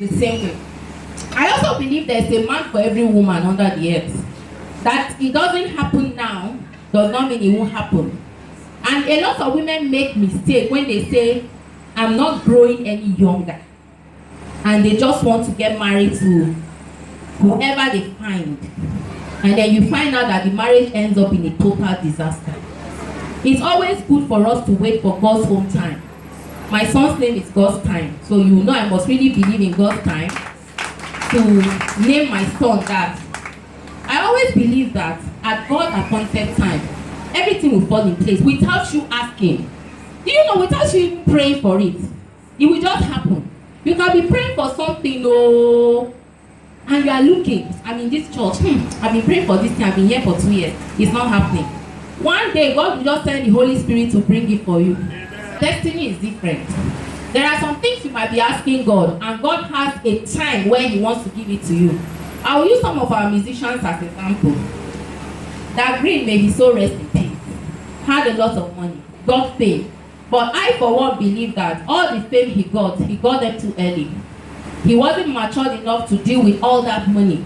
the same way. I also believe there's a man for every woman under the earth. That it doesn't happen now does not mean it won't happen. And a lot of women make mistake when they say, I'm not growing any younger. And they just want to get married to whoever they find. And then you find out that the marriage ends up in a total disaster. It's always good for us to wait for God's own time. My son's name is God's time. So you know I must really believe in God's time to name my son that. I always believe that at God's appointed time, everything will fall in place without you asking. Do you know, without you praying for it, it will just happen. You can be praying for something, and you are looking. I'm in this church. I've been praying for this thing. I've been here for 2 years. It's not happening. One day, God will just send the Holy Spirit to bring it for you. Destiny is different. There are some things you might be asking God, and God has a time when He wants to give it to you. I will use some of our musicians as example. That Green, may he so rest in peace, had a lot of money, got fame. But I, for one, believe that all the fame he got them too early. He wasn't matured enough to deal with all that money.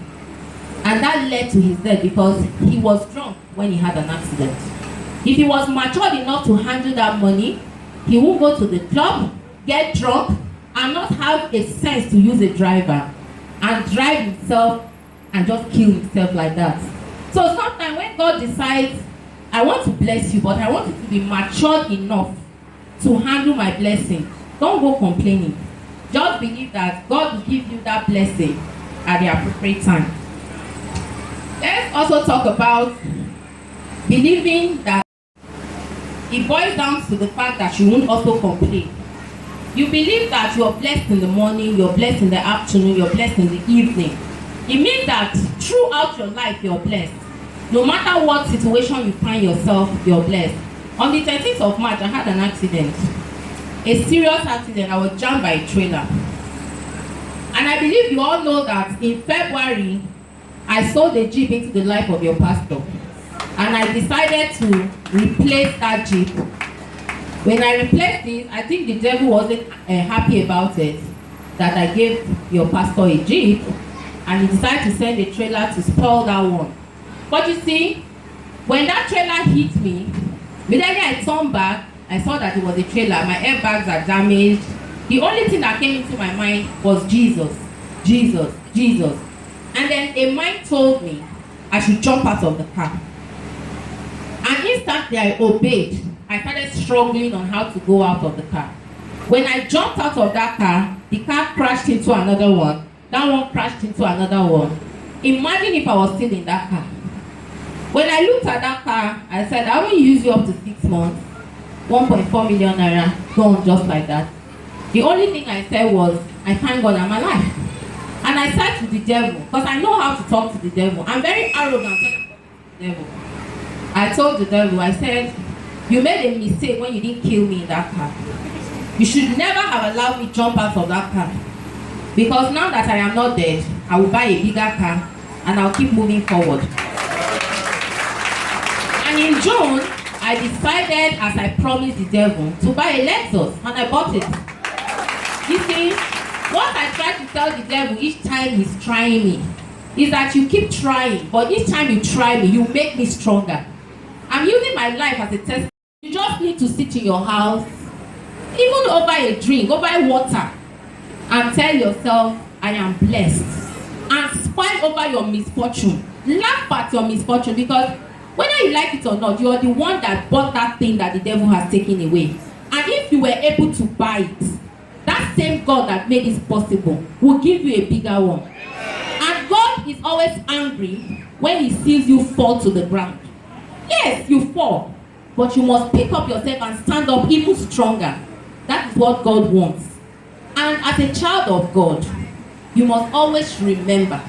And that led to his death because he was drunk when he had an accident. If he was matured enough to handle that money, he won't go to the club, get drunk, and not have a sense to use a driver and drive himself and just kill himself like that. So sometimes when God decides, I want to bless you, but I want you to be matured enough to handle my blessing, don't go complaining. Just believe that God will give you that blessing at the appropriate time. Let's also talk about believing that it boils down to the fact that you won't also complain. You believe that you're blessed in the morning, you're blessed in the afternoon, you're blessed in the evening. It means that throughout your life, you're blessed. No matter what situation you find yourself, you're blessed. On the 13th of March, I had an accident. A serious accident. I was jammed by a trailer. And I believe you all know that in February, I sold a Jeep into the life of your pastor. And I decided to replace that Jeep. When I replaced it, I think the devil wasn't happy about it, that I gave your pastor a Jeep, and he decided to send a trailer to spoil that one. But you see, when that trailer hit me, immediately I turned back, I saw that it was a trailer, my airbags are damaged. The only thing that came into my mind was Jesus, Jesus, Jesus. And then a mind told me I should jump out of the car. And instantly I obeyed. I started struggling on how to go out of the car. When I jumped out of that car, the car crashed into another one. That one crashed into another one. Imagine if I was still in that car. When I looked at that car, I said, I will use you up to 6 months. 1.4 million naira, gone just like that. The only thing I said was, I thank God I'm alive. And I said to the devil, because I know how to talk to the devil. I'm very arrogant when I talk to the devil. I told the devil, I said, you made a mistake when you didn't kill me in that car. You should never have allowed me to jump out of that car. Because now that I am not dead, I will buy a bigger car and I'll keep moving forward. And in June, I decided, as I promised the devil, to buy a Lexus, and I bought it. You see, what I try to tell the devil each time he's trying me is that you keep trying, but each time you try me, you make me stronger. I'm using my life as a test. You just need to sit in your house, even over a drink, over water, and tell yourself, I am blessed. And smile over your misfortune. Laugh at your misfortune, because whether you like it or not, you are the one that bought that thing that the devil has taken away. And if you were able to buy it, that same God that made this possible will give you a bigger one. And God is always angry when He sees you fall to the ground. Yes, you fall, but you must pick up yourself and stand up even stronger. That is what God wants. And as a child of God, you must always remember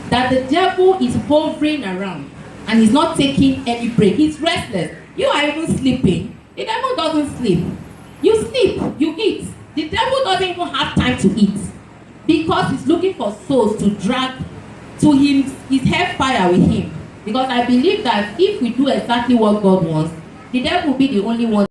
that the devil is hovering around and he's not taking any break. He's restless. You are even sleeping. The devil doesn't sleep. You sleep, you eat. The devil doesn't even have time to eat because he's looking for souls to drag to his hellfire with him. Because I believe that if we do exactly what God wants, the devil will be the only one